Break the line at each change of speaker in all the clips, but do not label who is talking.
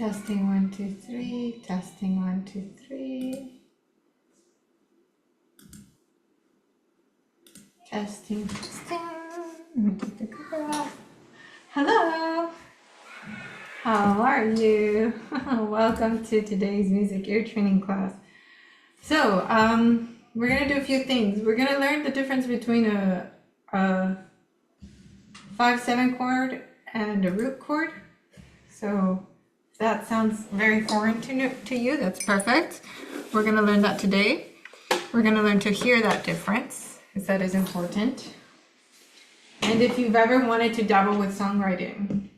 Testing 1, 2, 3. Testing 1, 2, 3. Testing, testing. Let me take the cover off. Hello. How are you? Welcome to today's music ear training class. So, we're gonna do a few things. We're gonna learn the difference between a 5/7 chord and a root chord. So, if that sounds very foreign to you, that's perfect. We're gonna learn that today. We're gonna learn to hear that difference, because that is important. And if you've ever wanted to dabble with songwriting,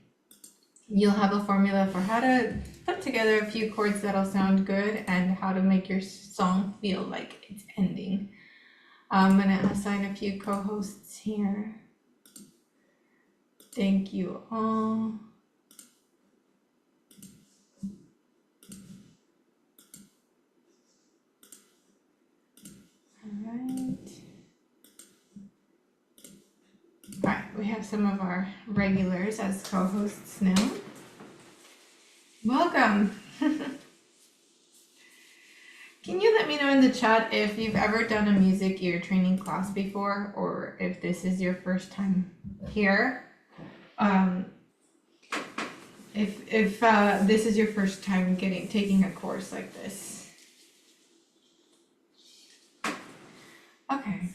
you'll have a formula for how to put together a few chords that'll sound good and how to make your song feel like it's ending. I'm gonna assign a few co-hosts here. Thank you all. All right, we have some of our regulars as co-hosts now. Welcome. Can you let me know in the chat if you've ever done a music ear training class before, or if this is your first time here? If this is your first time taking a course like this. Okay.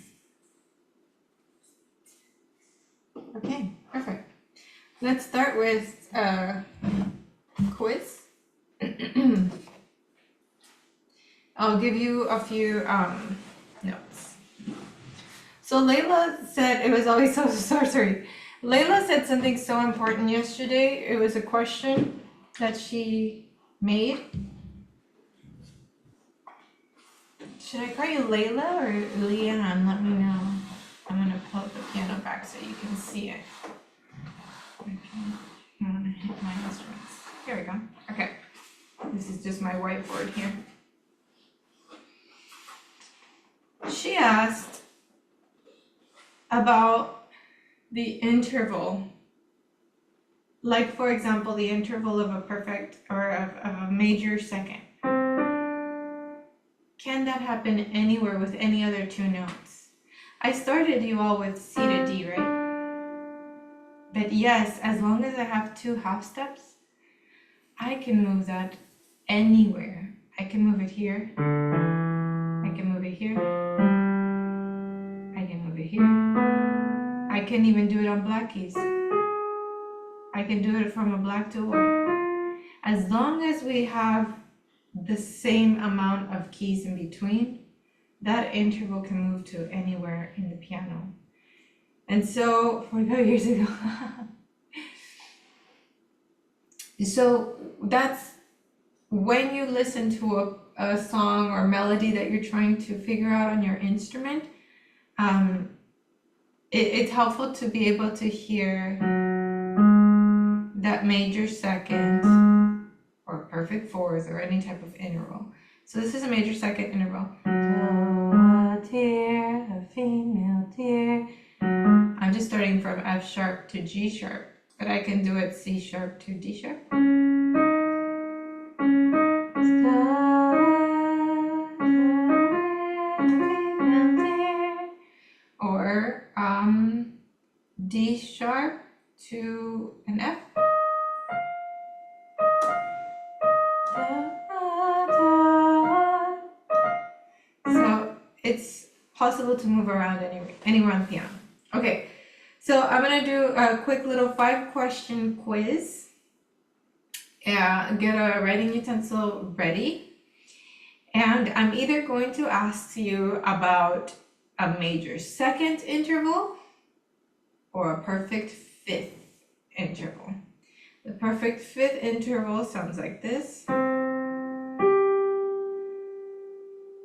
Okay, perfect. Let's start with quiz. I'll give you a few notes. So Layla said, it was always so sorry. Layla said something so important yesterday. It was a question that she made. Should I call you Layla or Leanne? Let me know. I'm gonna pull the piano back so you can see it. Okay. I wanna hit my instruments. Here we go. Okay. This is just my whiteboard here. She asked about the interval. Like, for example, the interval of a perfect or of a major second. Can that happen anywhere with any other two notes? I started you all with C to D, right? But yes, as long as I have two half steps, I can move that anywhere. I can move it here. I can move it here. I can move it here. I can even do it on black keys. I can do it from a black to a white. As long as we have the same amount of keys in between, that interval can move to anywhere in the piano. And so, 45 years ago. So that's when you listen to a song or melody that you're trying to figure out on your instrument, it's helpful to be able to hear that major second or perfect fourth or any type of interval. So this is a major second interval. A tear, a female tear. I'm just starting from F sharp to G sharp, but I can do it C sharp to D sharp. Or D sharp to an F. So it's possible to move around anywhere on the piano. Okay, so I'm gonna do a quick little 5-question quiz. Get a writing utensil ready. And I'm either going to ask you about a major second interval or a perfect fifth interval. The perfect fifth interval sounds like this.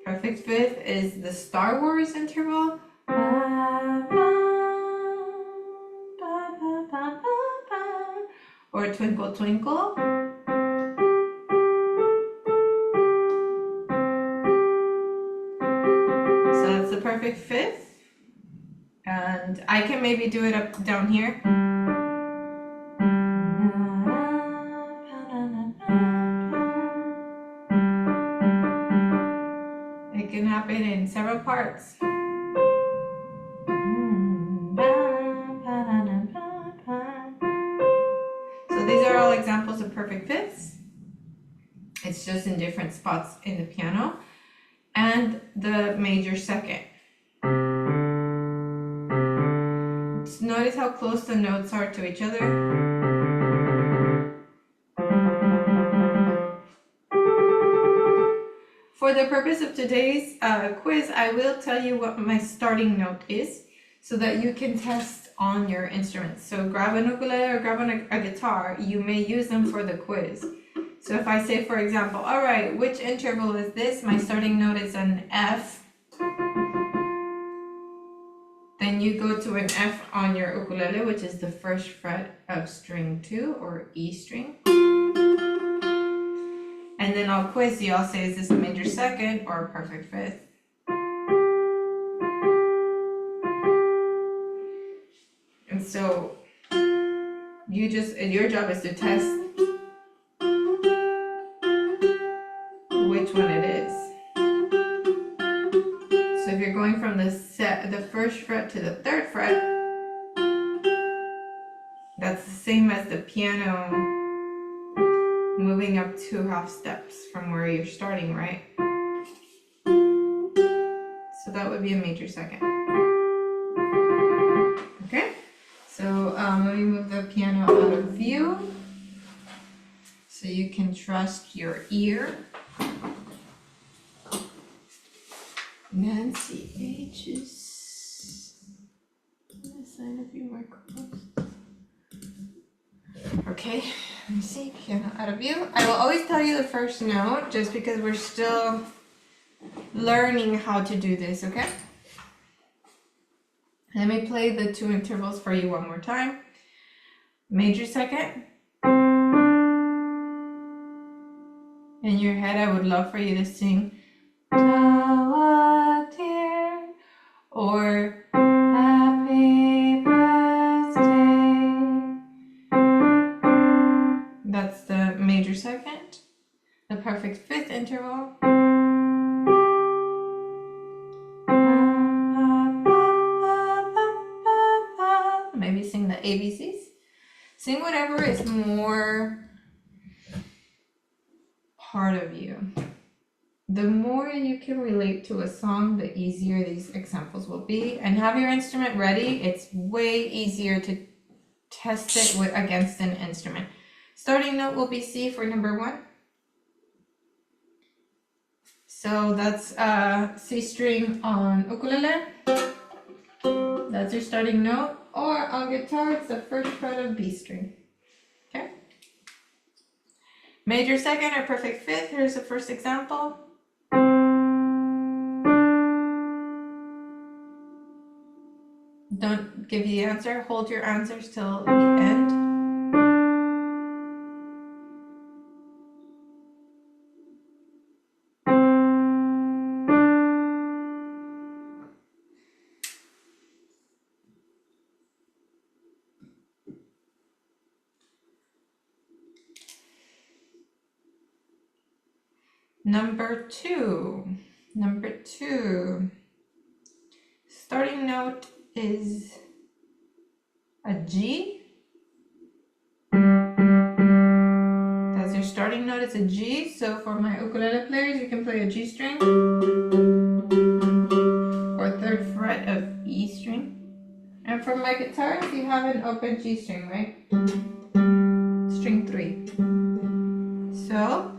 Perfect fifth is the Star Wars interval. Or Twinkle Twinkle. So that's the perfect fifth. And I can maybe do it up down here. It's just in different spots in the piano. And the major second. Just notice how close the notes are to each other. For the purpose of today's quiz, I will tell you what my starting note is so that you can test on your instruments. So grab an ukulele or grab a guitar. You may use them for the quiz. So if I say, for example, all right, which interval is this? My starting note is an F. Then you go to an F on your ukulele, which is the first fret of string 2 or E string. And then I'll quiz you. I'll say, is this a major second or a perfect fifth? And so your job is to test which one it is. So if you're going from the first fret to the third fret, that's the same as the piano moving up 2 half steps from where you're starting, right? So that would be a major second. Okay, so let me move the piano out of view so you can trust your ear. Nancy H's. I'm gonna sign a few more chords. Okay, let me see, piano out of view. I will always tell you the first note just because we're still learning how to do this, okay? Let me play the 2 intervals for you one more time. Major second. In your head, I would love for you to sing or happy birthday. That's the major second. The perfect fifth interval. Maybe sing the ABCs. Sing whatever is more part of you. The more you can relate to a song, the easier these examples will be. And have your instrument ready. It's way easier to test it against an instrument. Starting note will be C for number 1. So that's C string on ukulele. That's your starting note. Or on guitar, it's the first fret of B string. Okay. Major second or perfect fifth. Here's the first example. Don't give you the answer. Hold your answers till the end. Number two. Starting note is a G. That's your starting note, it's a G. So for my ukulele players, you can play a G string or third fret of E string. And for my guitars, you have an open G string, right? String 3. So,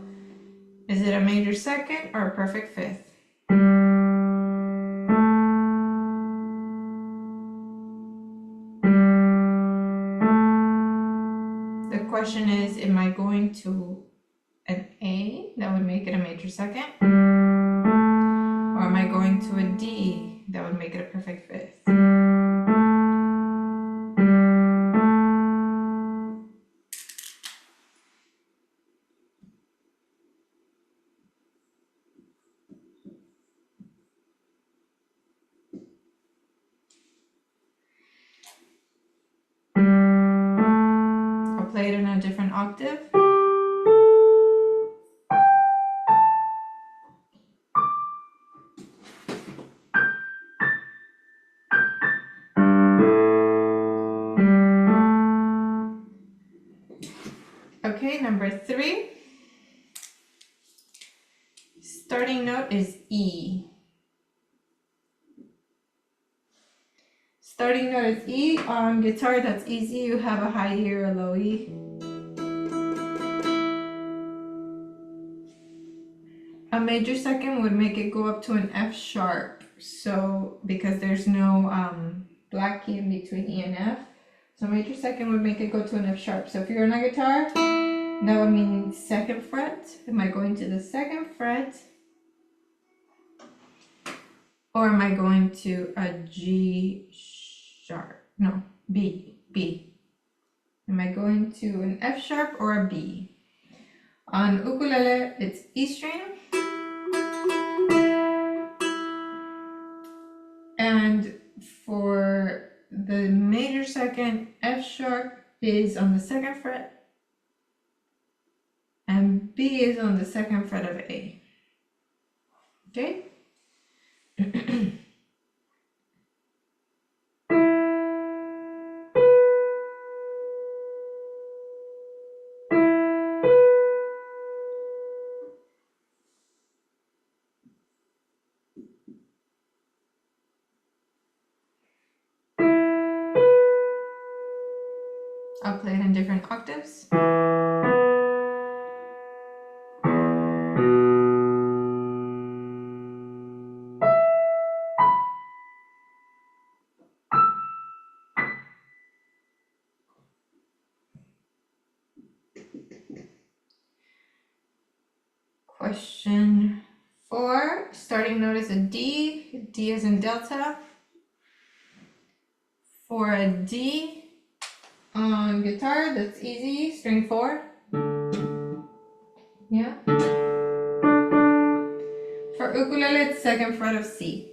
is it a major second or a perfect fifth? The question is, am I going to an A, that would make it a major second? Or am I going to a D, that would make it a perfect fifth? I'll play it in a different octave. Okay, number 3. Starting note is E. On guitar, that's easy. You have a high E or a low E. A major second would make it go up to an F sharp. So, because there's no black key in between E and F. So major second would make it go to an F sharp. So if you're on a guitar, that would mean second fret. Am I going to the second fret? Or am I going to a G sharp? No, B. Am I going to an F sharp or a B? On ukulele, it's E string. And for the major second, F sharp is on the second fret. And B is on the second fret of A. Okay? I'll play it in different octaves. Question 4. Starting note is a D. D is in delta. For a D on guitar, that's easy. String 4. Yeah. For ukulele, it's second fret of C.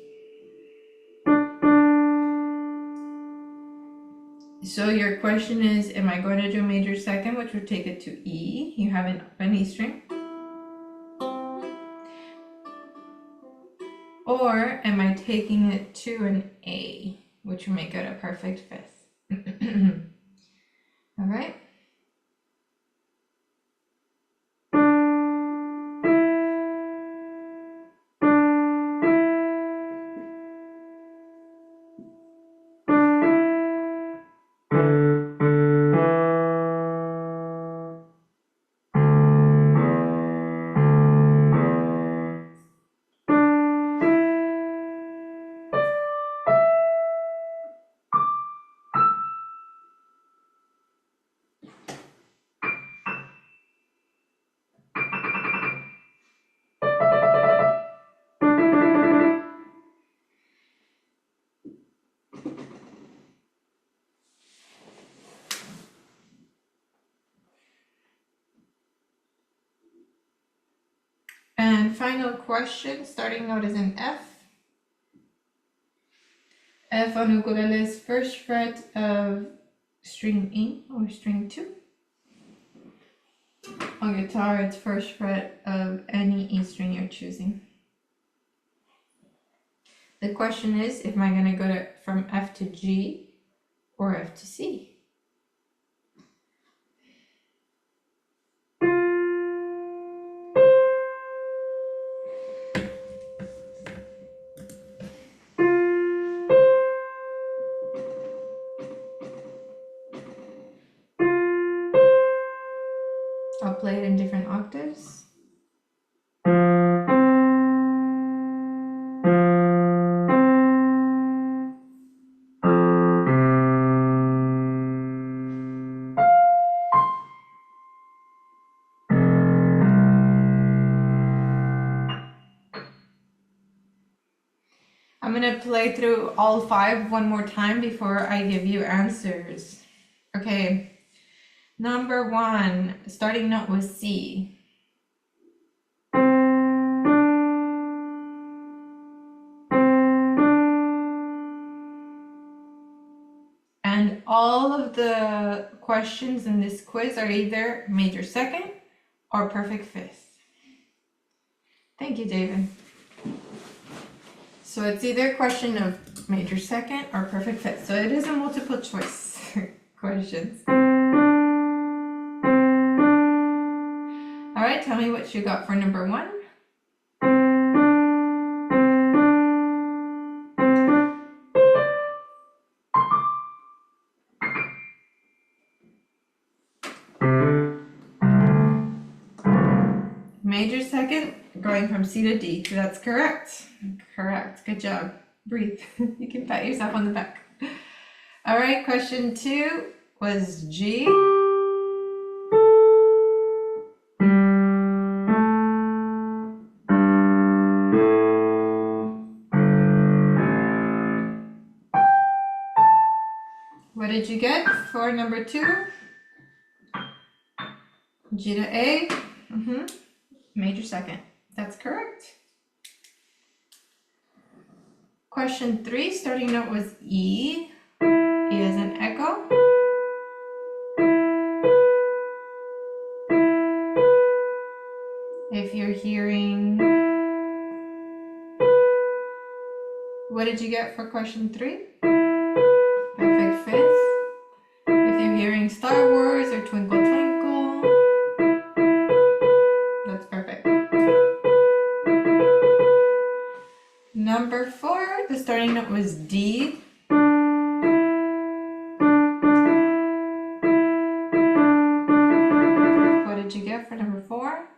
So your question is, am I going to do major second, which would take it to E? You have an E string. Or am I taking it to an A, which will make it a perfect fifth? All right. And final question, starting note is in F. F on ukulele is first fret of string E or string 2. On guitar, it's first fret of any E string you're choosing. The question is, am I going to go from F to G or F to C? I'll play it in different octaves. I'm going to play through all 5 one more time before I give you answers. Okay. Number 1, starting note was C. And all of the questions in this quiz are either major second or perfect fifth. Thank you, David. So it's either a question of major second or perfect fifth. So it is a multiple choice questions. All right, tell me what you got for number 1. Major second, going from C to D. That's correct. Correct. Good job. Breathe. You can pat yourself on the back. All right, question 2 was G. What did you get for number 2? G to A. Major second. That's correct. Question 3, starting note was E. E as in echo. If you're hearing, what did you get for question 3? Perfect fifth. If you're hearing Star Wars or Twinkle Twinkle, that's perfect. Number 4, the starting note was D. What did you get for number 4?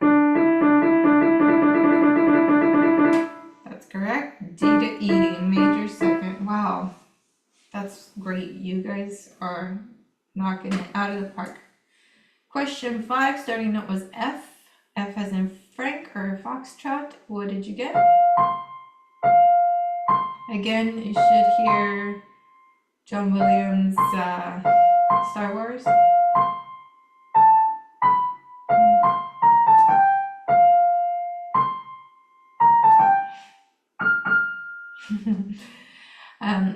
That's correct. D to E, major second. Wow, that's great. You guys are knocking it out of the park. Question 5, starting note was F. F as in Frank or Foxtrot. What did you get? Again, you should hear John Williams' Star Wars.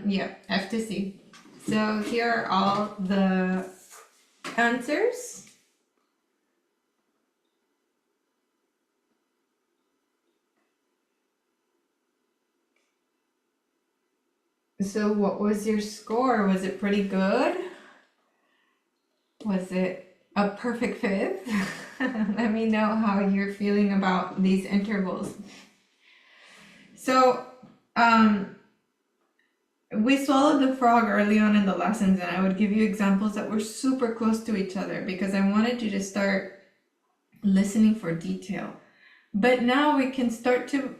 Yeah, F to C. So here are all the answers. So what was your score? Was it pretty good? Was it a perfect fifth? Let me know how you're feeling about these intervals. So, we swallowed the frog early on in the lessons, and I would give you examples that were super close to each other because I wanted you to start listening for detail. But now we can start to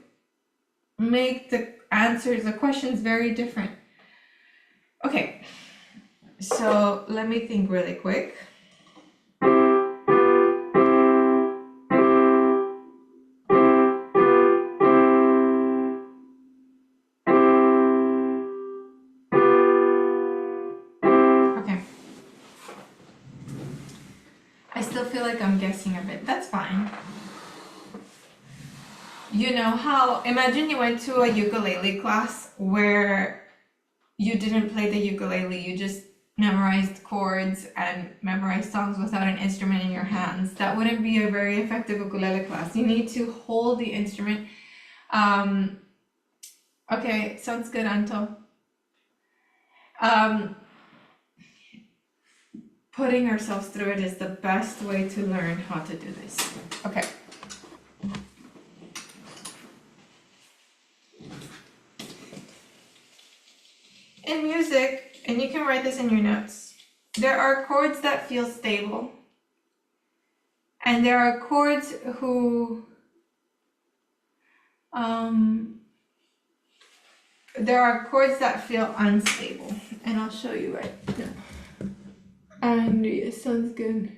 make the answers, the questions very different. Okay, so let me think really quick. Okay. I still feel like I'm guessing a bit. That's fine. You know how, imagine you went to a ukulele class where you didn't play the ukulele, you just memorized chords and memorized songs without an instrument in your hands. That wouldn't be a very effective ukulele class. You need to hold the instrument. Okay, sounds good, Anto. Putting ourselves through it is the best way to learn how to do this. Okay. In music, and you can write this in your notes, there are chords that feel stable, and there are chords who there are chords that feel unstable, and I'll show you right now. And it sounds good.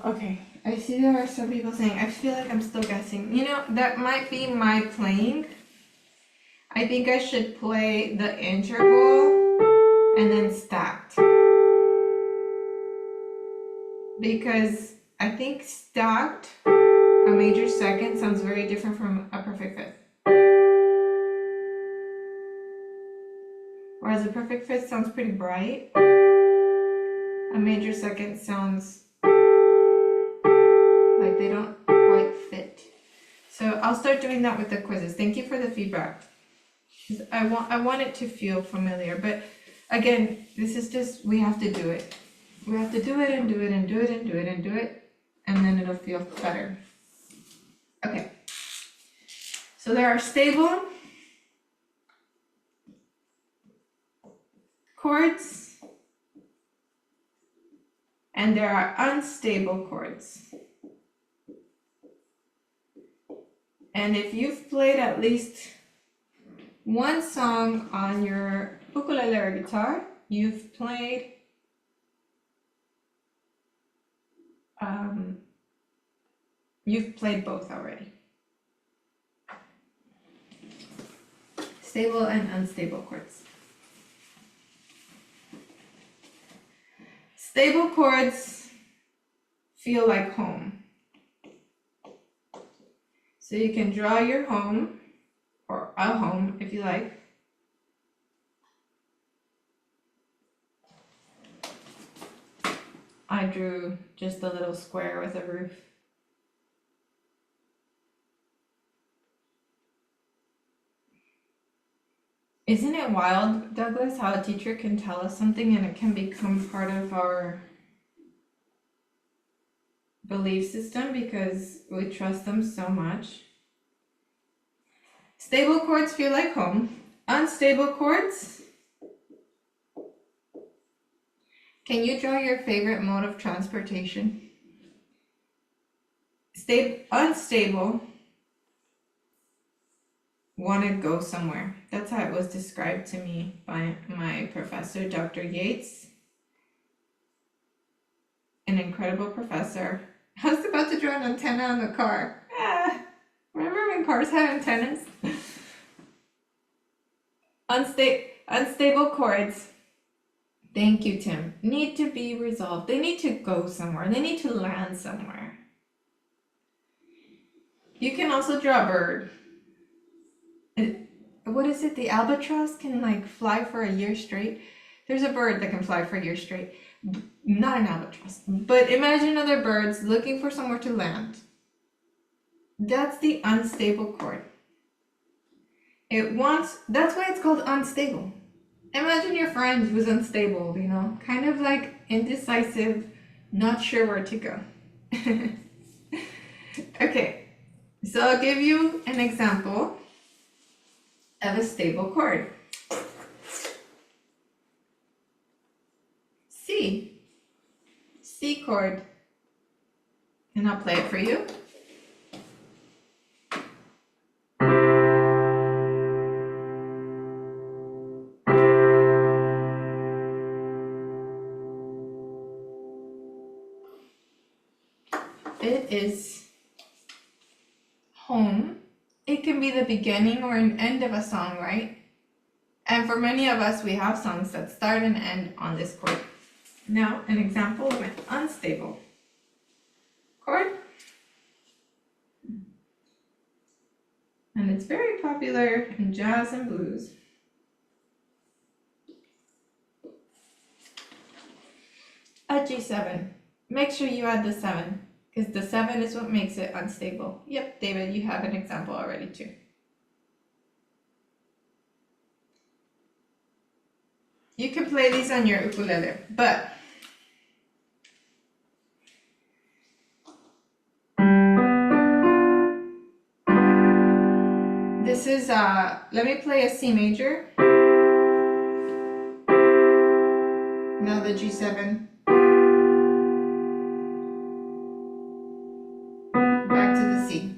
Okay, I see there are some people saying, I feel like I'm still guessing. You know, that might be my playing. I think I should play the interval and then stacked. Because I think stacked, a major second, sounds very different from a perfect fifth. Whereas a perfect fifth sounds pretty bright, a major second sounds like they don't quite fit. So I'll start doing that with the quizzes. Thank you for the feedback. I want it to feel familiar, but again, this is just, we have to do it. We have to do it and do it and do it and do it and do it, and then it'll feel better. Okay. So there are stable chords and there are unstable chords. And if you've played at least one song on your ukulele or guitar, you've played both already. Stable and unstable chords. Stable chords feel like home. So you can draw your home, or a home if you like. I drew just a little square with a roof. Isn't it wild, Douglas, how a teacher can tell us something and it can become part of our belief system because we trust them so much? Stable chords feel like home. Unstable chords. Can you draw your favorite mode of transportation? Unstable. Want to go somewhere. That's how it was described to me by my professor, Dr. Yates. An incredible professor. I was about to draw an antenna on the car. Remember when cars had antennas? Unstable chords. Thank you, Tim. Need to be resolved. They need to go somewhere. They need to land somewhere. You can also draw a bird. What is it? The albatross can like fly for a year straight. There's a bird that can fly for a year straight. Not an albatross, but imagine other birds looking for somewhere to land. That's the unstable chord. That's why it's called unstable. Imagine your friend who's unstable, you know, kind of like indecisive, not sure where to go. Okay, so I'll give you an example of a stable chord. C chord. And I'll play it for you. It is home. It can be the beginning or an end of a song, right? And for many of us, we have songs that start and end on this chord. Now, an example of an unstable chord. And it's very popular in jazz and blues. A G7. Make sure you add the 7, because the 7 is what makes it unstable. Yep, David, you have an example already too. You can play these on your ukulele, but this is, let me play a C major. Now the G7. Back to the C.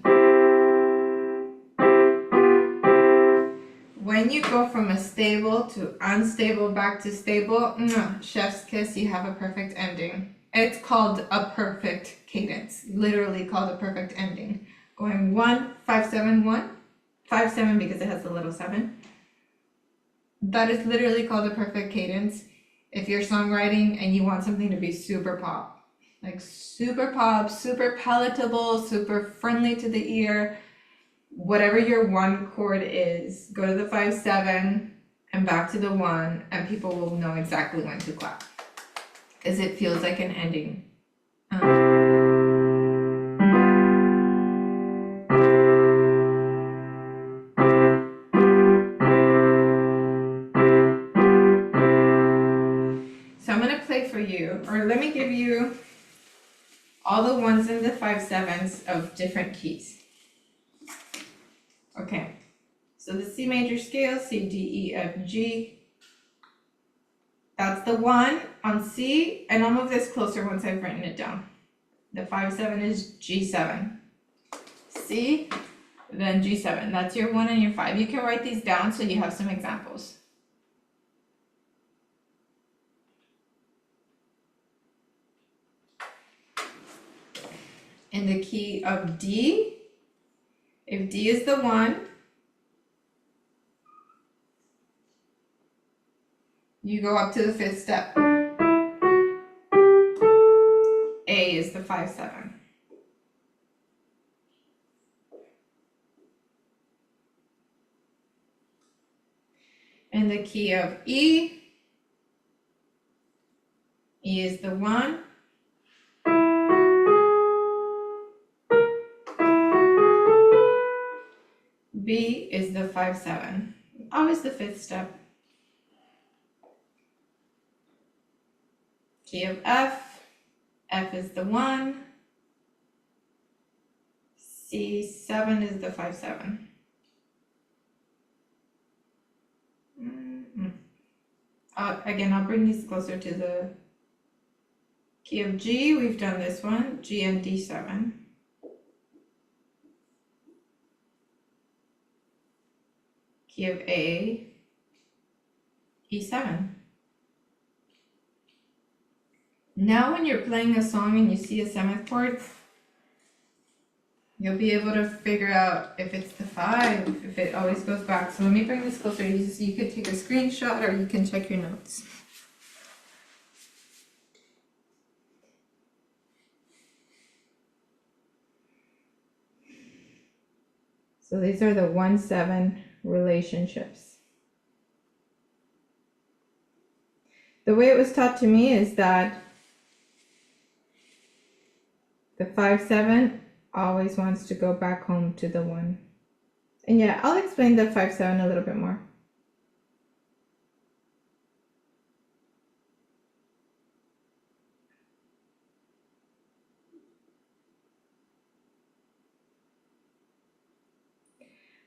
When you go from a stable to unstable back to stable, chef's kiss, you have a perfect ending. It's called a perfect cadence, literally called a perfect ending. Going 1, 5, 7, 1, 5, 7 because it has the little 7. That is literally called a perfect cadence. If you're songwriting and you want something to be super pop, like super pop, super palatable, super friendly to the ear, whatever your one chord is, go to the 5, 7 and back to the 1, and people will know exactly when to clap because it feels like an ending. So I'm going to play for you, or let me give you all the 1s and the 5, 7s of different keys. Okay, so the C major scale, C, D, E, F, G. That's the 1 on C, and I'll move this closer once I've written it down. The 5-7 is G7. C, then G7. That's your 1 and your 5. You can write these down so you have some examples. In the key of D, if D is the 1, you go up to the 5th step. A is the 5-7. In the key of E, E is the 1. B is the 5-7. Always the 5th step. Key of F, F is the 1. C7 is the 5-7. Again, I'll bring these closer to the key of G. We've done this one, G and D7. Key of A, E7. Now when you're playing a song and you see a 7th chord, you'll be able to figure out if it's the 5, if it always goes back. So let me bring this closer. You could take a screenshot or you can check your notes. So these are the 1-7 relationships. The way it was taught to me is that the 5-7 always wants to go back home to the 1. And yeah, I'll explain the 5-7 a little bit more.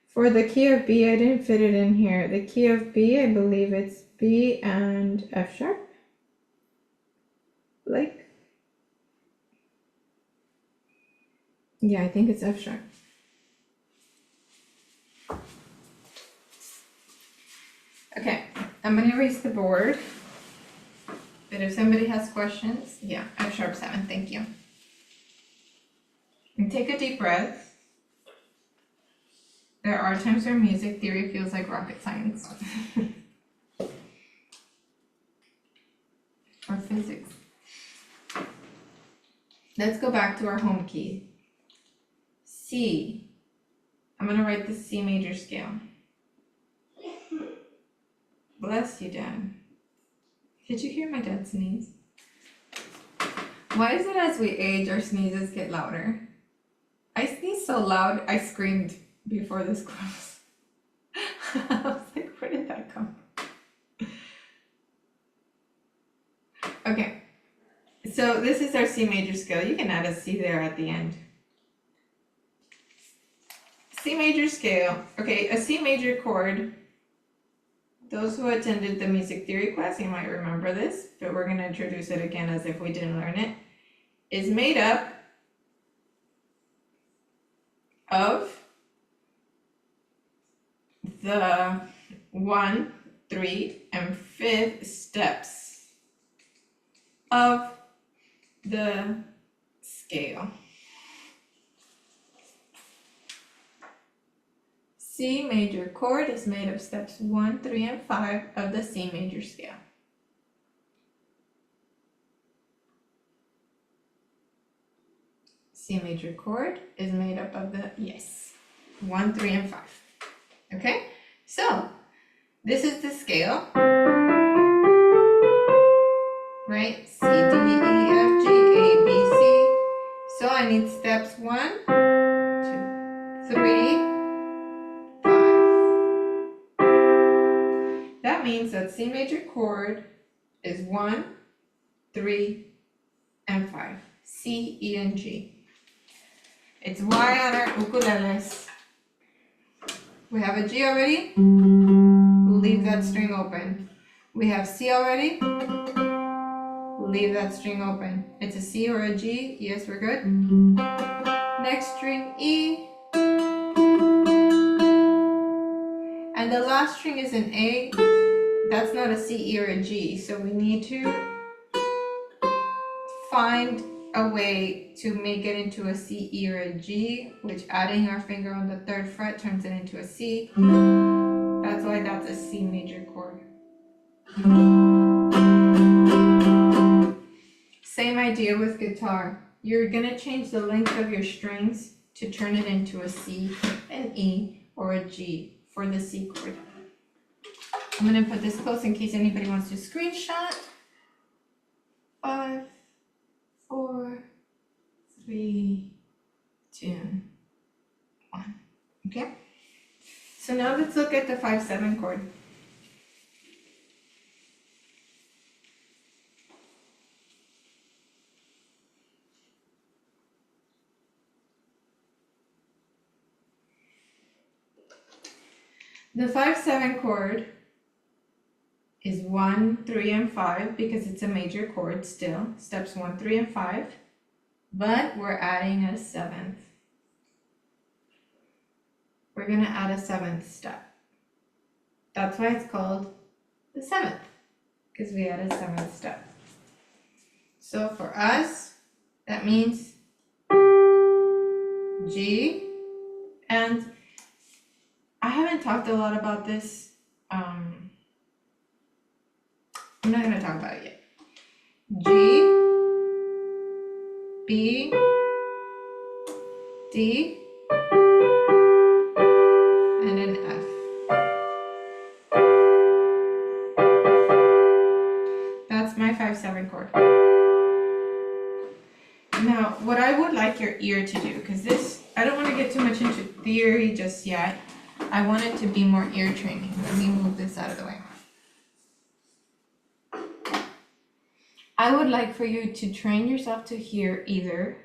For the key of B, I didn't fit it in here. The key of B, I believe it's B and F sharp. Like, yeah, I think it's F sharp. Okay, I'm gonna erase the board. But if somebody has questions, yeah, F sharp 7, thank you. And take a deep breath. There are times where music theory feels like rocket science. Or physics. Let's go back to our home key. C. I'm going to write the C major scale. Bless you, Dad. Did you hear my dad sneeze? Why is it as we age, our sneezes get louder? I sneezed so loud, I screamed before this class. I was like, where did that come from? Okay, so this is our C major scale. You can add a C there at the end. C major scale. Okay, a C major chord. Those who attended the music theory class, you might remember this, but we're going to introduce it again as if we didn't learn it, is made up of the 1, 3, and 5th steps of the scale. C major chord is made of steps 1, 3, and 5 of the C major scale. C major chord is made up of the, 1, 3, and 5. Okay, so this is the scale, right? C, D, E, F, G, A, B, C. So I need steps 1, 2, 3, 5. That means that C major chord is 1, 3, and 5. C, E, and G. It's Y on our ukuleles. We have a G already. We'll leave that string open. We have C already. Leave that string open. It's a C or a G. Yes, we're good. Next string, E. And the last string is an A. That's not a C, E, or a G. So we need to find a way to make it into a C, E, or a G, which adding our finger on the 3rd fret turns it into a C. That's why that's a C major chord. Same idea with guitar. You're gonna change the length of your strings to turn it into a C, an E, or a G for the C chord. I'm gonna put this close in case anybody wants to screenshot. 5, 4, 3, 2, 1. Okay? So now let's look at the 5/7 chord. The 5/7 chord is 1, 3, and 5 because it's a major chord still. Steps 1, 3, and 5. But we're adding a 7th. We're going to add a 7th step. That's why it's called the 7th, because we add a 7th step. So for us, that means G, and I haven't talked a lot about this. I'm not going to talk about it yet. G, B, D, and an F. That's my 5/7 chord. Now, what I would like your ear to do, because this, I don't want to get too much into theory just yet. I want it to be more ear training. Let me move this out of the way. I would like for you to train yourself to hear either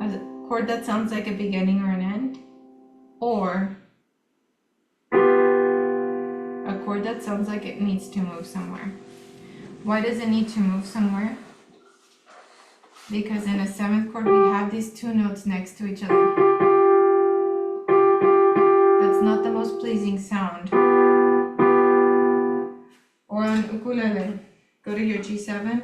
a chord that sounds like a beginning or an end, or a chord that sounds like it needs to move somewhere. Why does it need to move somewhere? Because in a 7th chord, we have these 2 notes next to each other. That's not the most pleasing sound. Or on ukulele, go to your G7.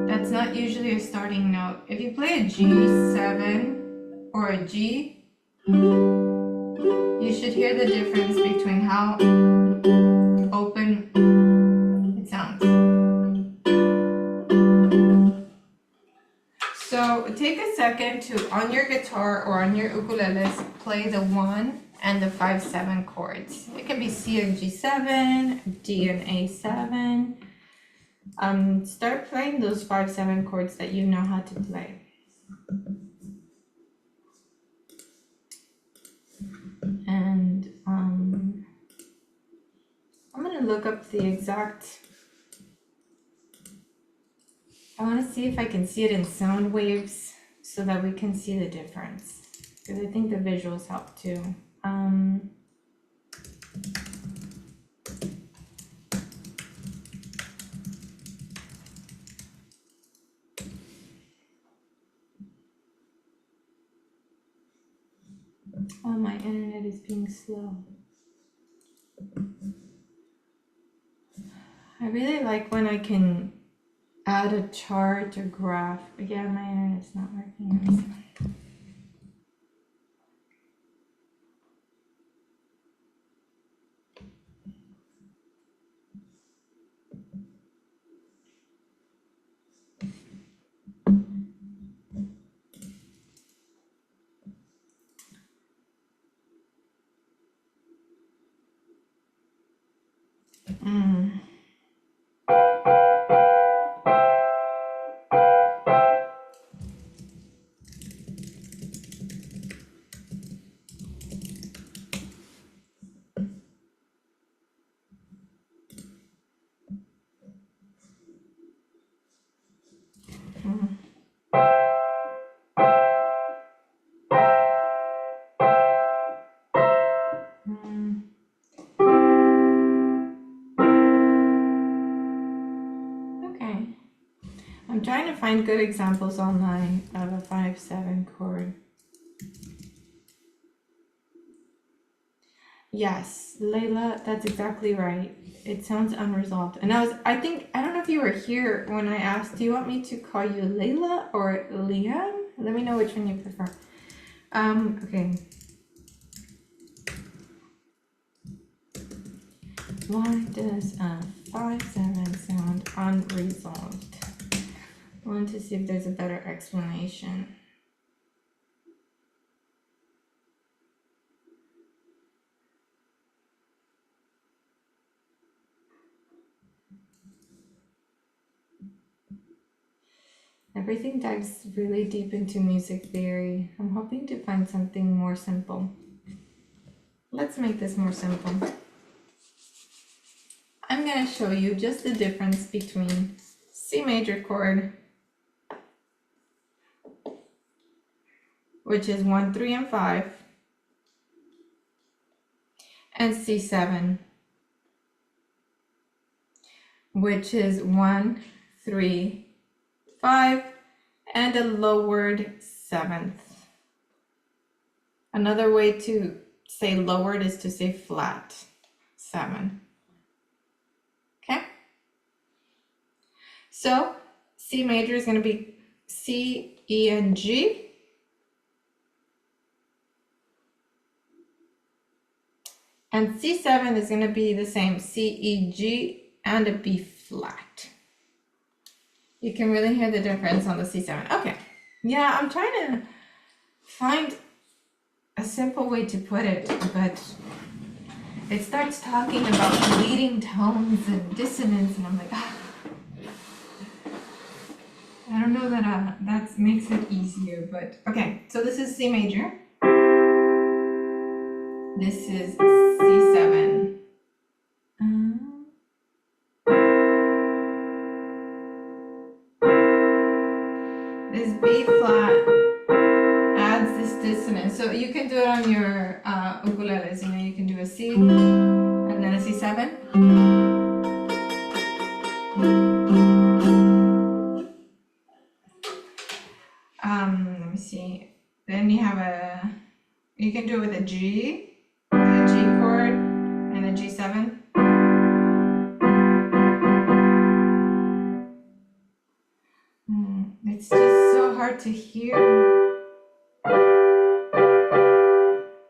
That's not usually a starting note. If you play a G7 or a G, you should hear the difference between how open it sounds. So take a second to, on your guitar or on your ukuleles, play the 1 and the 5/7 chords. It can be C and G7, D and A7. Start playing those 5/7 chords that you know how to play. And I'm gonna look up the exact. I want to see if I can see it in sound waves so that we can see the difference, because I think the visuals help too. Oh, my internet is being slow. I really like when I can add a chart or graph. But yeah, my internet's not working. I'm trying to find good examples online of a 5/7 chord. Yes, Layla, that's exactly right. It sounds unresolved. And I don't know if you were here when I asked, do you want me to call you Layla or Liam? Let me know which one you prefer. Okay. Why does a 5/7 sound unresolved? I want to see if there's a better explanation. Everything dives really deep into music theory. I'm hoping to find something more simple. Let's make this more simple. I'm going to show you just the difference between C major chord, which is 1, 3, and 5, and C7, which is 1, 3, 5, and a lowered 7th. Another way to say lowered is to say flat 7. Okay? So C major is going to be C, E, and G. And C7 is going to be the same, C, E, G, and a B flat. You can really hear the difference on the C7. Okay, yeah, I'm trying to find a simple way to put it, but it starts talking about leading tones and dissonance, and I'm like, ah. I don't know that that makes it easier, but okay, so this is C major. This is C7. This B flat adds this dissonance. So you can do it on your ukuleles. You know, you can do a C and then a C7. Let me see. Then you have you can do it with a G chord and a G7. It's just so hard to hear.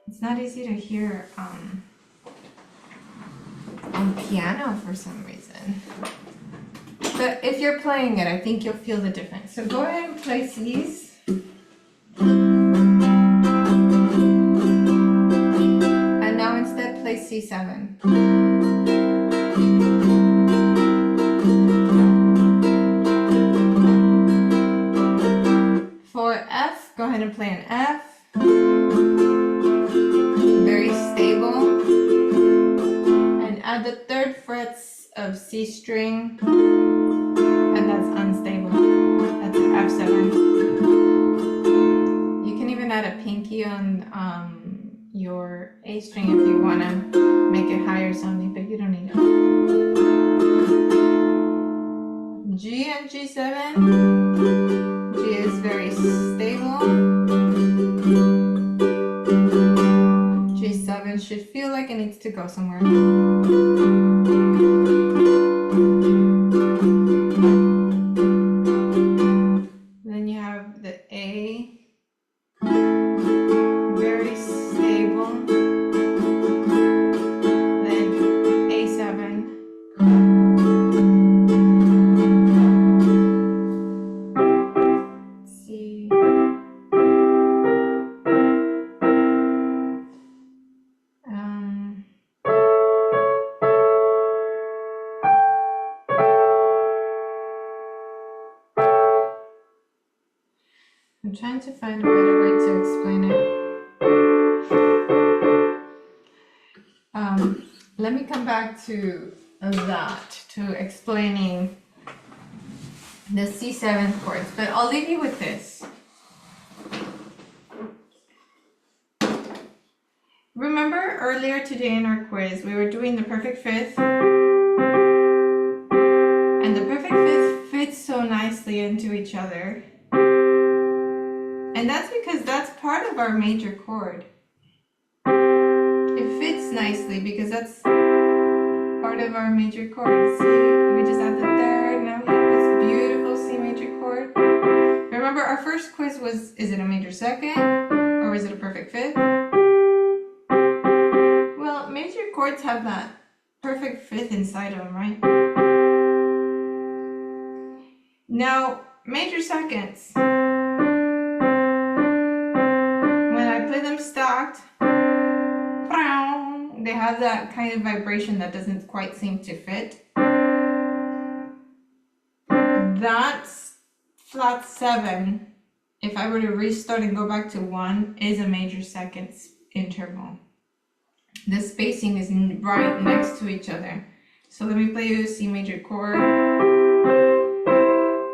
It's not easy to hear on piano for some reason. But if you're playing it, I think you'll feel the difference. So go ahead and play C's. And now instead play C7. For F, go ahead and play an F. Very stable. And add the 3rd frets of C string. And that's unstable. That's an F7. You can even add a pinky on your A string if you want to make it higher sounding, but you don't need it. G and G7. G is very stable. G7 should feel like it needs to go somewhere. Then you have the A, very stable. Then A7. C. I'm trying to find a better way to explain it. Let me come back to that, to explaining the C7 chords, but I'll leave you with this. Remember earlier today in our quiz, we were doing the perfect fifth, and the perfect fifth fits so nicely into each other. And that's because that's part of our major chord. It fits nicely because that's part of our major chord. See, we just add the third, now we have this beautiful C major chord. Remember our first quiz was, is it a major second or is it a perfect fifth? Well, major chords have that perfect fifth inside of them, right? Now, major seconds. When I play them stacked, they have that kind of vibration that doesn't quite seem to fit. That's flat 7. If I were to restart and go back to 1, is a major seconds interval. The spacing is right next to each other. So let me play you a C major chord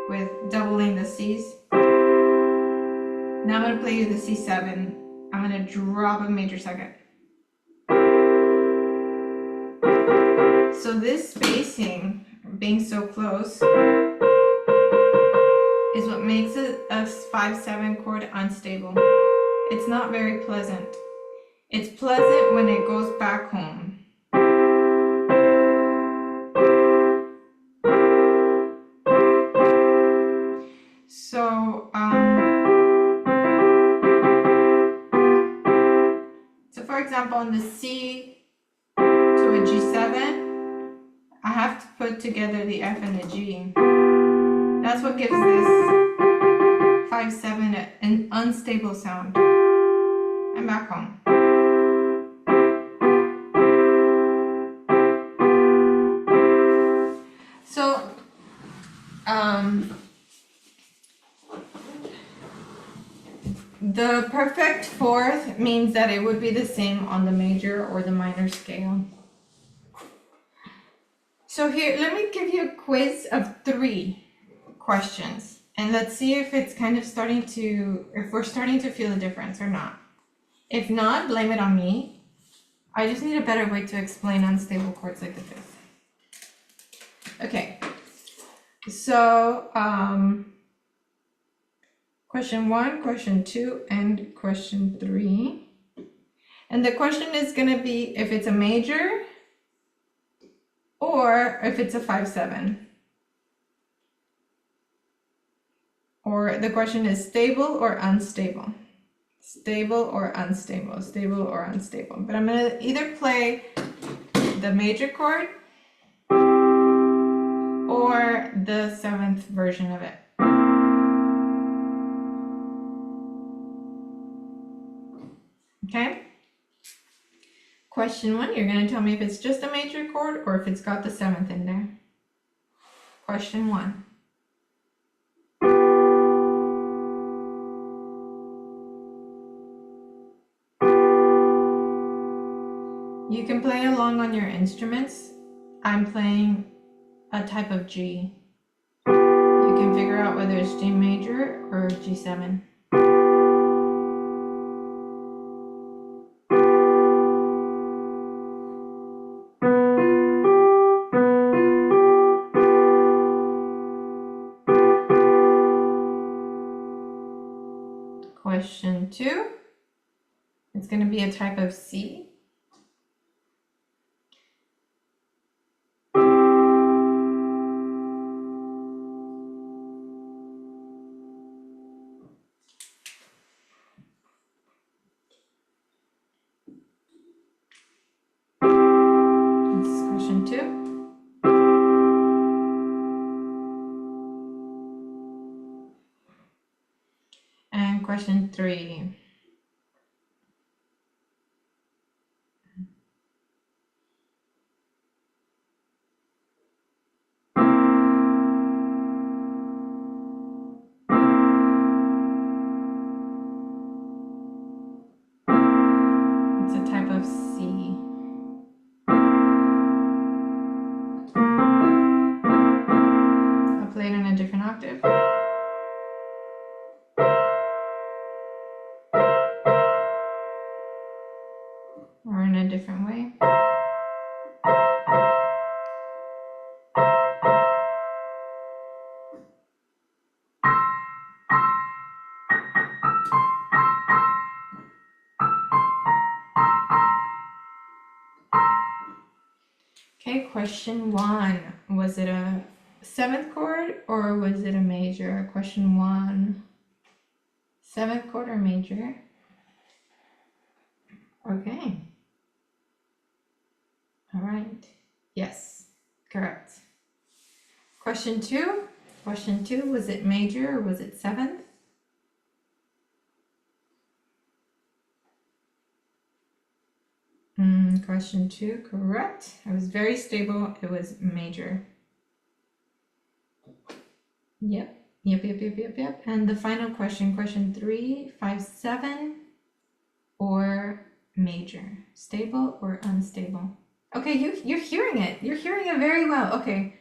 with doubling the C's. Now I'm going to play you the C7. I'm going to drop a major second. So this spacing, being so close, is what makes a 5-7 chord unstable. It's not very pleasant. It's pleasant when it goes back home. So for example, on the C to a G7, I have to put together the F and the G. That's what gives this 5-7 an unstable sound. I'm back home. So, the perfect fourth means that it would be the same on the major or the minor scale. So here, let me give you a quiz of 3 questions, and let's see if it's kind of if we're starting to feel a difference or not. If not, blame it on me. I just need a better way to explain unstable chords like the fifth. Okay, so question 1, question 2, and question 3. And the question is going to be if it's a major or if it's a 5-7. Or the question is stable or unstable. Stable or unstable, stable or unstable. But I'm going to either play the major chord or the 7th version of it. Okay? Question 1, you're going to tell me if it's just a major chord or if it's got the 7th in there. Question 1. You can play along on your instruments. I'm playing a type of G. You can figure out whether it's G major or G7. Question 2, it's going to be a type of C. This is question 2. And question 3. It's a type of C. I'll play it in a different octave. Or in a different way. question 1. Was it a 7th chord or was it a major? Question 1. 7th chord or major? Okay. All right. Yes, correct. Question 2. Question 2, was it major or was it 7th? Question 2, correct. It was very stable. It was major. Yep. And the final question, question 3, 5, 7, or major, stable or unstable? Okay, you're hearing it. You're hearing it very well. Okay.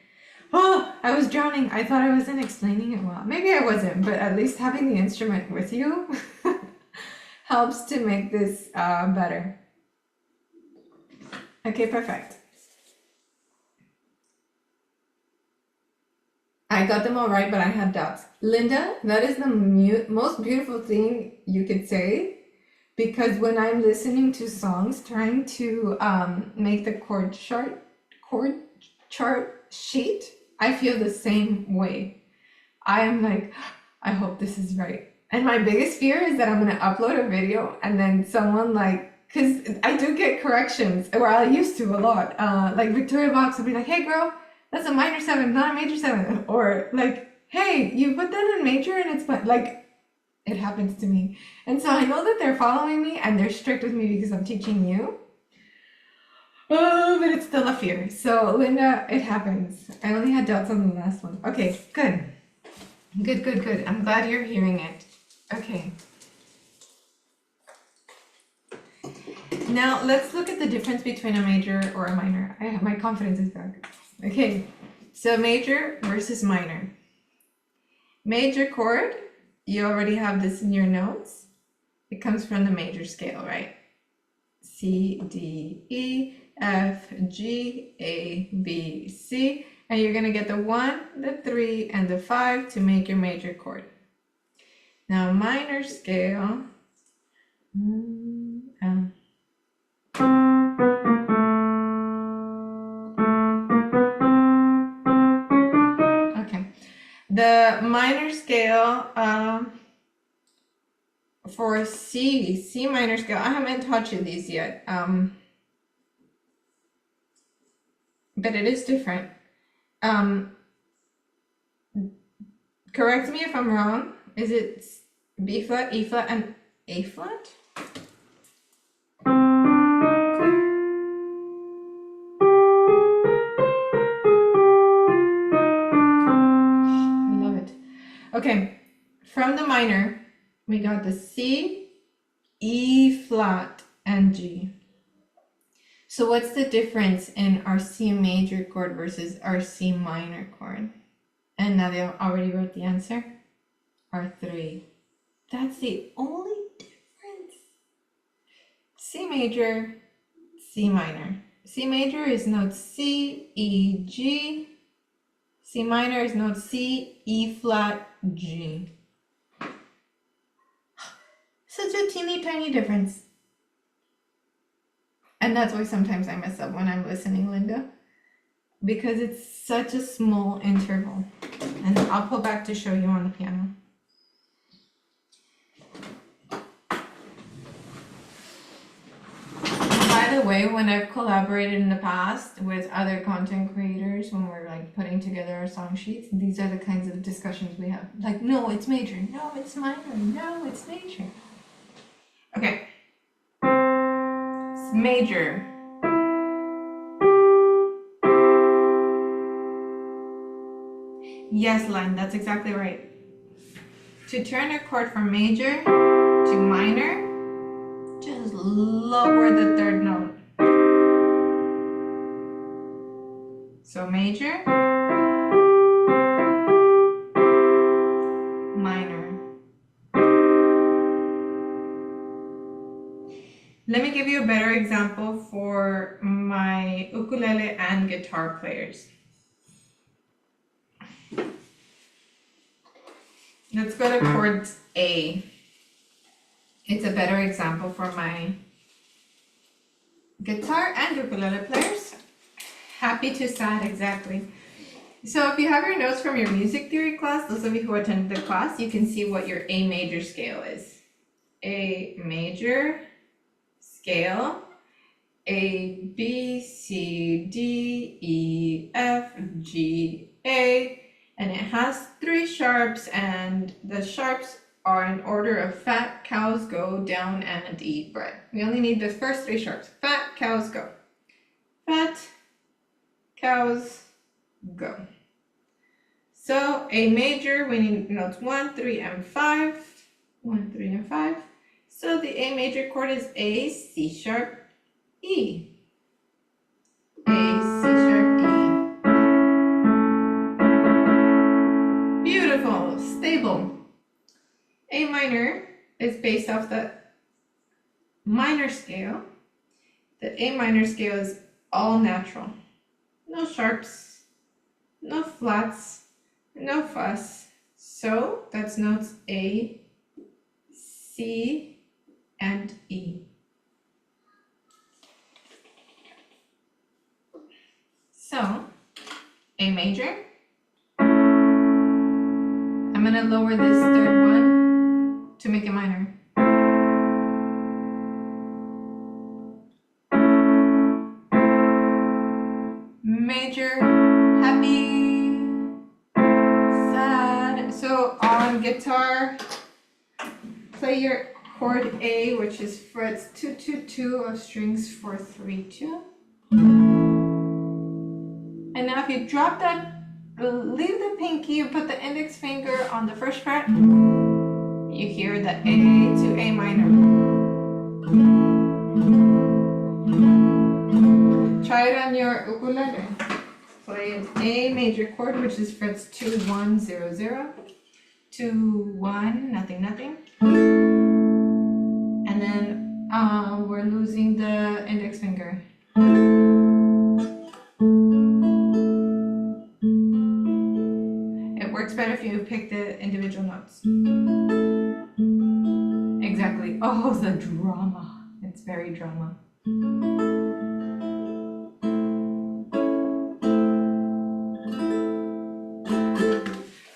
Oh, I was drowning. I thought I wasn't explaining it well. Maybe I wasn't, but at least having the instrument with you helps to make this better. Okay, perfect. I got them all right, but I had doubts. Linda, that is the most beautiful thing you could say, because when I'm listening to songs, trying to make the chord chart sheet, I feel the same way. I am like, I hope this is right. And my biggest fear is that I'm going to upload a video and then someone because I do get corrections, or I used to a lot. Like Victoria Box will be like, hey girl, that's a minor 7, not a major 7. Or like, hey, you put that in major and it's like, it happens to me. And so I know that they're following me and they're strict with me because I'm teaching you. Oh, but it's still a fear. So Linda, it happens. I only had doubts on the last one. Okay, good. Good. I'm glad you're hearing it. Okay. Now let's look at the difference between a major or a minor. My confidence is back. Okay, so major versus minor. Major chord, you already have this in your notes. It comes from the major scale, right? C, D, E, F, G, A, B, C. And you're gonna get the 1, the 3, and the 5 to make your major chord. Now minor scale. Okay, the minor scale for C minor scale, I haven't touched these yet, but it is different. Correct me if I'm wrong. Is it B flat, E flat, and A flat? I love it. Okay, from the minor, we got the C, E flat, and G. So what's the difference in our C major chord versus our C minor chord? And now they already wrote the answer. R3. That's the only difference. C major, C minor. C major is note C, E, G. C minor is note C, E flat, G. Such a teeny tiny difference. And that's why sometimes I mess up when I'm listening, Linda, because it's such a small interval. And I'll pull back to show you on the piano. By the way, when I've collaborated in the past with other content creators, when we're like putting together our song sheets, these are the kinds of discussions we have. Like, no, it's major. No, it's minor. No, it's major. Okay. It's major. Yes, Len, that's exactly right. To turn a chord from major to minor, just lower the third note. So major, minor. Let me give you a better example for my ukulele and guitar players. Let's go to chord A. It's a better example for my guitar and ukulele players. Happy to sad, exactly. So if you have your notes from your music theory class, those of you who attended the class, you can see what your A major scale is. A major scale, A, B, C, D, E, F, G, A, and it has 3 sharps, and the sharps are in order of fat cows go down and eat bread. We only need the first 3 sharps. Fat cows go. Fat cows go. So A major, we need notes 1, 3, and 5. 1, 3, and 5. So the A major chord is A, C sharp, E. A, C sharp, E. Beautiful, stable. A minor is based off the minor scale. The A minor scale is all natural. No sharps, no flats, no fuss. So that's notes A, C, and E. So, A major. I'm gonna lower this third one to make it minor. Major, happy, sad. So on guitar, play your chord A, which is frets 2, 2, 2 of strings 4, 3, 2. And now if you drop that, leave the pinky and put the index finger on the first fret, you hear the A to A minor. Try it on your ukulele. Play an A major chord, which is frets 2, 1, 0, 0, 2, 1, nothing, nothing. And then we're losing the index finger. It works better if you pick the individual notes. Exactly. Oh, the drama. It's very drama.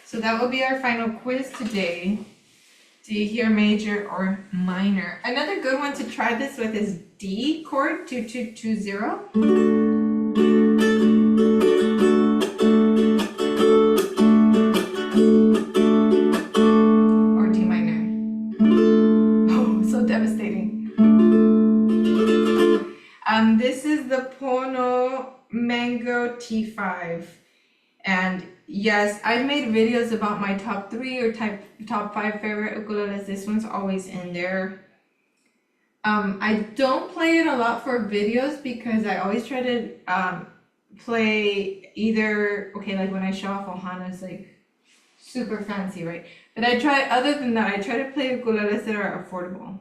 So that will be our final quiz today. Do you hear major or minor? Another good one to try this with is D chord, 2, 2, 2, 0. Or D minor. Oh, so devastating. This is the Pono Mango T5. And yes, I've made videos about my top 3 or top 5 favorite ukuleles. This one's always in there. I don't play it a lot for videos because I always try to play either, okay, like when I show off Ohana's like super fancy, right? But other than that, I try to play ukuleles that are affordable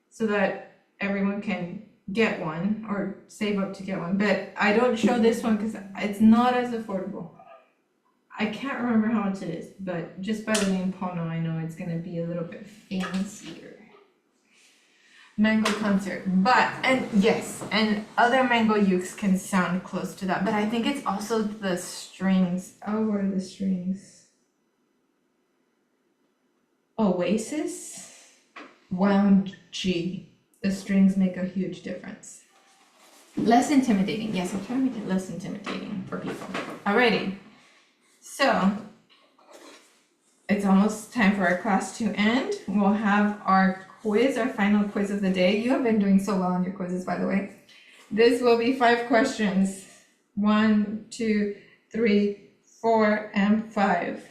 so that everyone can get one or save up to get one. But I don't show this one because it's not as affordable. I can't remember how much it is, but just by the name Pono, I know it's gonna be a little bit fancier. Mango concert, and other mango ukes can sound close to that, but I think it's also the strings. Oh, what are the strings? Oasis, wound G. The strings make a huge difference. Less intimidating. Yes, I'm trying to make it less intimidating for people. Alrighty. So, it's almost time for our class to end. We'll have our quiz, our final quiz of the day. You have been doing so well on your quizzes, by the way. This will be 5 questions. 1, 2, 3, 4, and 5.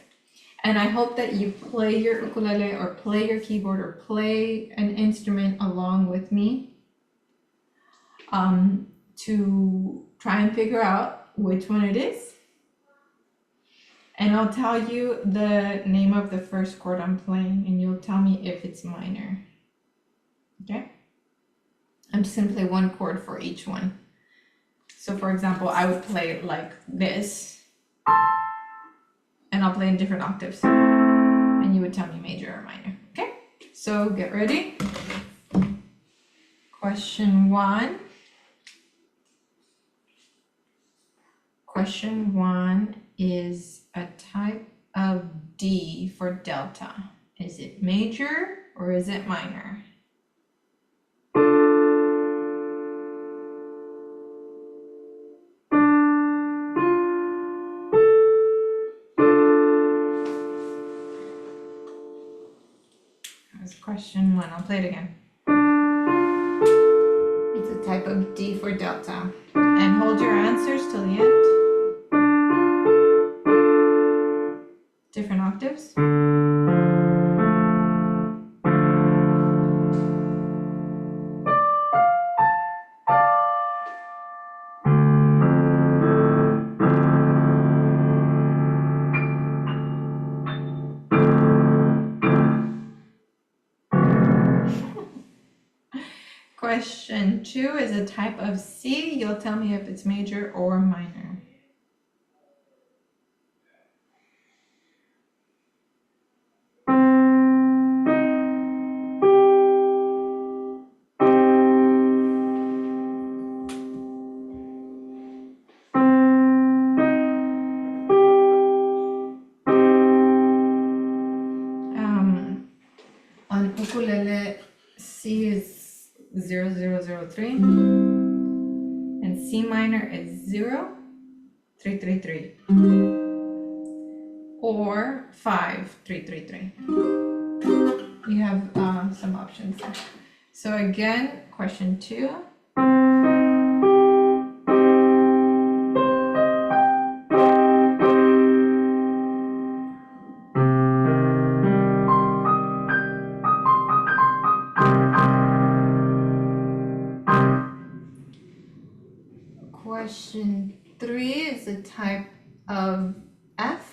And I hope that you play your ukulele or play your keyboard or play an instrument along with me to try and figure out which one it is. And I'll tell you the name of the first chord I'm playing, and you'll tell me if it's minor. Okay? I'm just going to play one chord for each one. So for example, I would play it like this, and I'll play in different octaves. And you would tell me major or minor. Okay? So get ready. Question 1. Question 1 is a type of D for delta. Is it major or is it minor? That was question 1. I'll play it again. It's a type of D for delta. And hold your answers till the end. Different octaves. Question 2 is a type of C. You'll tell me if it's major or minor. On ukulele, C is 0003 and C minor is 0333 or 5333. You have some options there. So again, question 2. Question 3 is a type of F.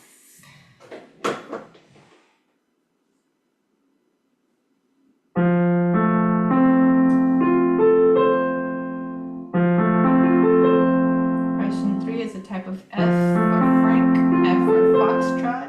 Question 3 is a type of F for Frank, F for Foxtrot.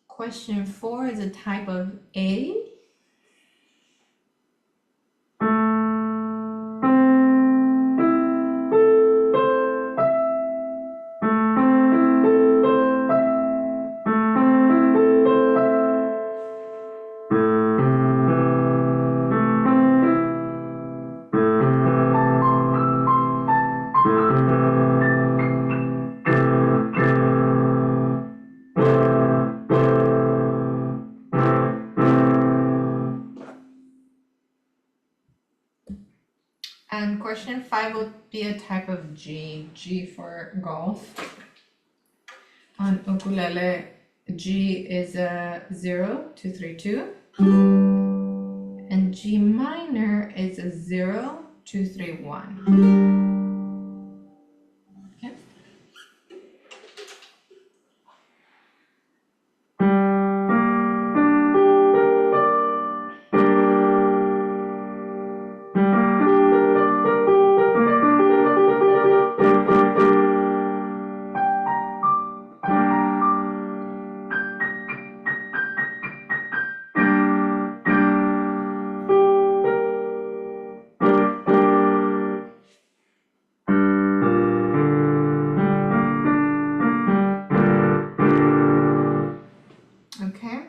Question 4 is a type of A. And question 5 will be a type of G, G for golf. On ukulele, G is a 0232 and G minor is a 0231. Okay. Okay.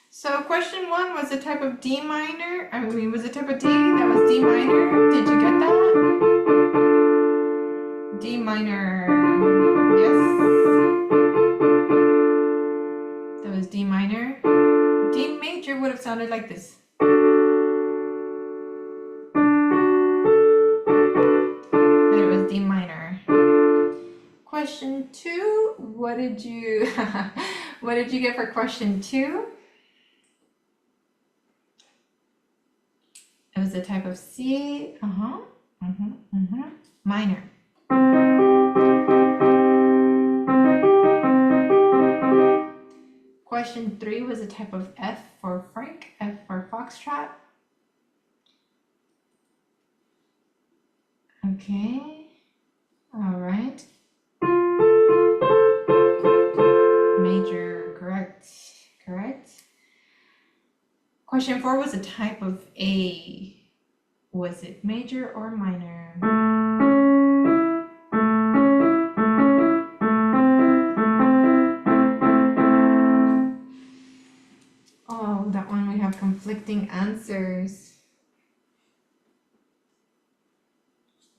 So question 1 was a type of D minor. Was a type of D that was D minor. Did you get that? D minor. Yes. That was D minor. D major would have sounded like this. But it was D minor. Question 2. What did you what did you get for question 2? It was a type of C. Minor. Question 3 was a type of F for Frank, F for Foxtrot. Okay. All right. Major, correct. Correct. Question 4 was a type of A. Was it major or minor? Oh, that one we have conflicting answers.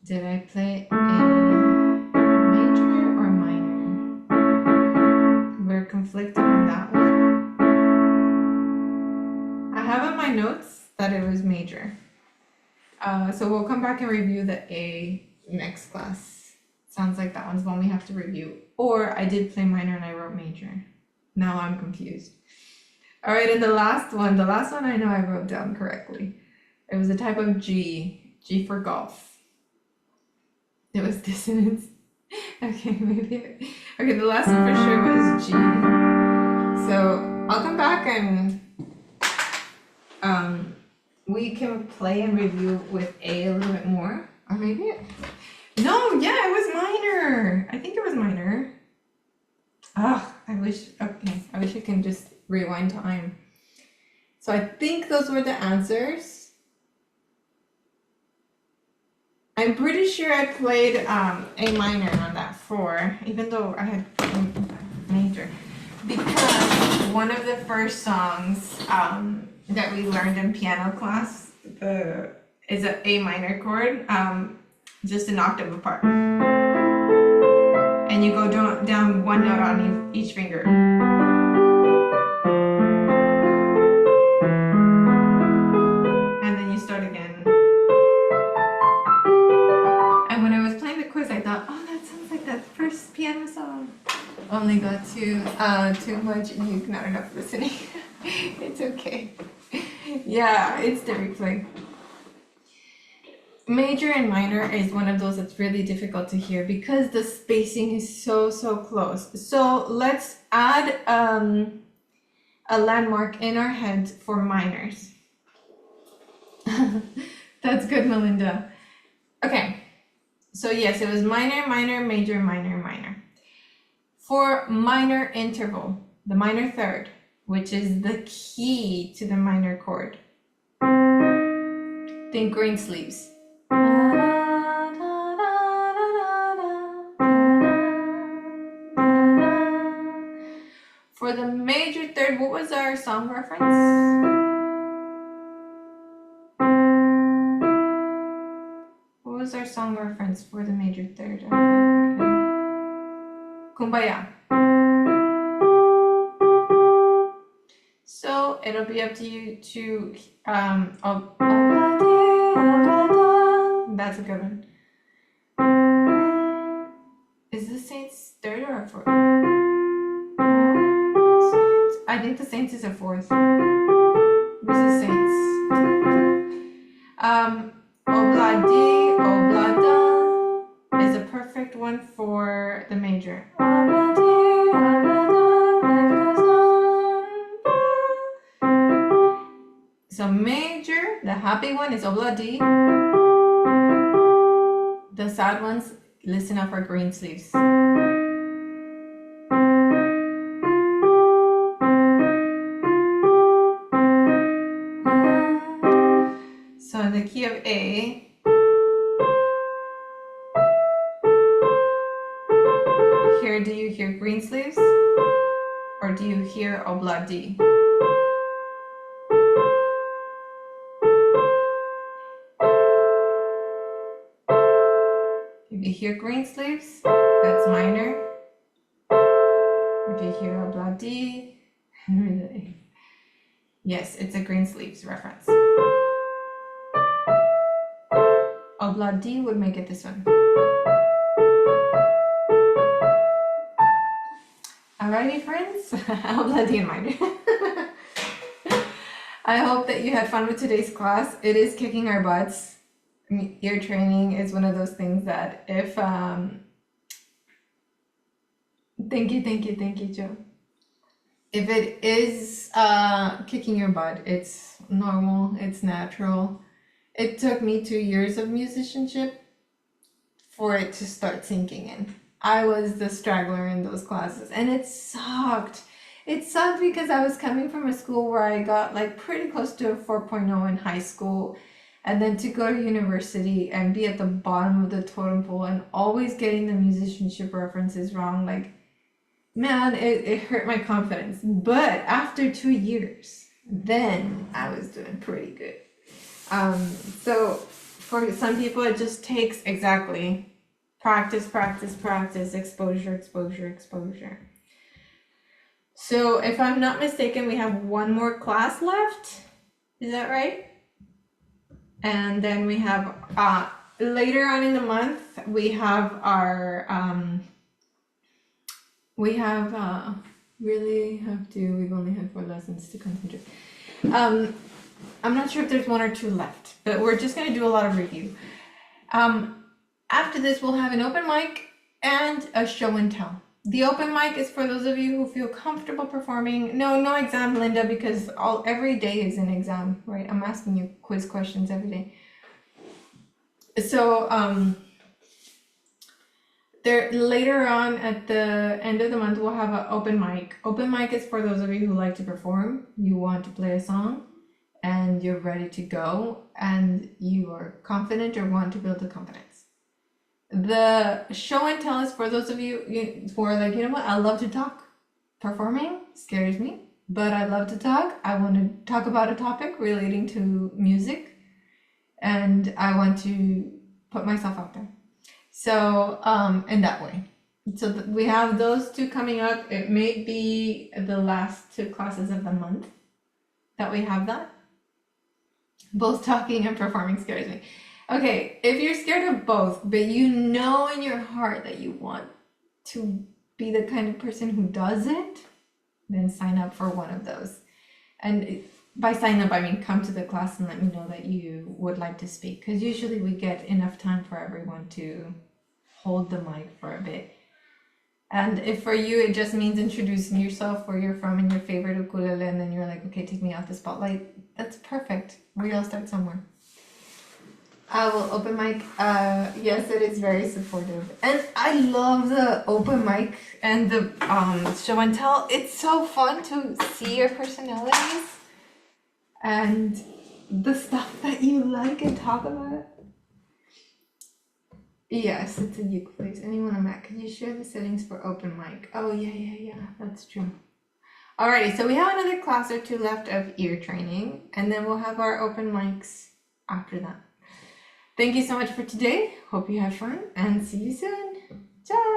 Did I play a major or minor? We're conflicted on that one. I have in my notes that it was major. So we'll come back and review the A next class. Sounds like that one's one we have to review. Or I did play minor and I wrote major. Now I'm confused. All right, and the last one I know I wrote down correctly. It was a type of G, G for golf. It was dissonance. Okay, maybe. Okay, the last one for sure was G. So I'll come back and we can play and review with A little bit more. Or maybe no, yeah, it was minor. I think it was minor. I wish I can just rewind time. So I think those were the answers. I'm pretty sure I played A minor on that 4, even though I had major, because one of the first songs that we learned in piano class is an A minor chord, just an octave apart, and you go down one note on each finger. And then you start again. And when I was playing the quiz, I thought, oh, that sounds like that first piano song. Only got too much and not enough listening. It's okay. Yeah, it's the replay. Major and minor is one of those that's really difficult to hear because the spacing is so close. So let's add a landmark in our heads for minors. That's good, Melinda. Okay, so yes, it was minor, minor, major, minor, minor. For minor interval, the minor third, which is the key to the minor chord, think green sleeves. For the major third, what was our song reference? What was our song reference for the major third? Kumbaya. So it'll be up to you to that's a good one. Is the Saints third or a fourth? I think the Saints is a fourth. This is Saints. Obladi, oblada is a perfect one for the major. So major, the happy one is obladi. The sad ones, listen up for green sleeves. So in the key of A, here, do you hear green sleeves? Or do you hear obladi? If you hear green sleeves, that's minor. If you hear obladi, yes, it's a green sleeves reference. Obladi would make it this one. Alrighty, friends. Obladi and minor. I hope that you had fun with today's class. It is kicking our butts. Ear training is one of those things that if thank you, Joe. If it is kicking your butt, it's normal, it's natural. It took me 2 years of musicianship for it to start sinking in. I was the straggler in those classes, and it sucked. It sucked because I was coming from a school where I got like pretty close to a 4.0 in high school, and then to go to university and be at the bottom of the totem pole and always getting the musicianship references wrong, like, man, it hurt my confidence. But after 2 years, then I was doing pretty good. So for some people, it just takes exactly practice, practice, practice, exposure, exposure, exposure. So if I'm not mistaken, we have one more class left. Is that right? And then we have later on in the month, we have our we've only had 4 lessons to concentrate. I'm not sure if there's 1 or 2 left, but we're just going to do a lot of review. After this, we'll have an open mic and a show and tell. The open mic is for those of you who feel comfortable performing. No exam, Linda, because every day is an exam, right? I'm asking you quiz questions every day. So there later on at the end of the month, we'll have an open mic. Open mic is for those of you who like to perform. You want to play a song, and you're ready to go, and you are confident or want to build the confidence. The show and tell is for those of you who are like, you know what, I love to talk. Performing scares me, but I love to talk. I want to talk about a topic relating to music, and I want to put myself out there. So, in that way. So we have those 2 coming up. It may be the last 2 classes of the month that we have that. Both talking and performing scares me. Okay, if you're scared of both, but you know in your heart that you want to be the kind of person who does it, then sign up for one of those. And by sign up, I mean come to the class and let me know that you would like to speak, because usually we get enough time for everyone to hold the mic for a bit. And if for you it just means introducing yourself, where you're from and your favorite ukulele, and then you're like, okay, take me off the spotlight, that's perfect. We all start somewhere. I will open mic. Yes, it is very supportive, and I love the open mic and the show and tell. It's so fun to see your personalities and the stuff that you like and talk about. Yes, it's a uke place. Anyone on Mac, can you share the settings for open mic? Oh yeah, that's true. Alrighty, so we have another class or 2 left of ear training, and then we'll have our open mics after that. Thank you so much for today. Hope you had fun, and see you soon. Ciao!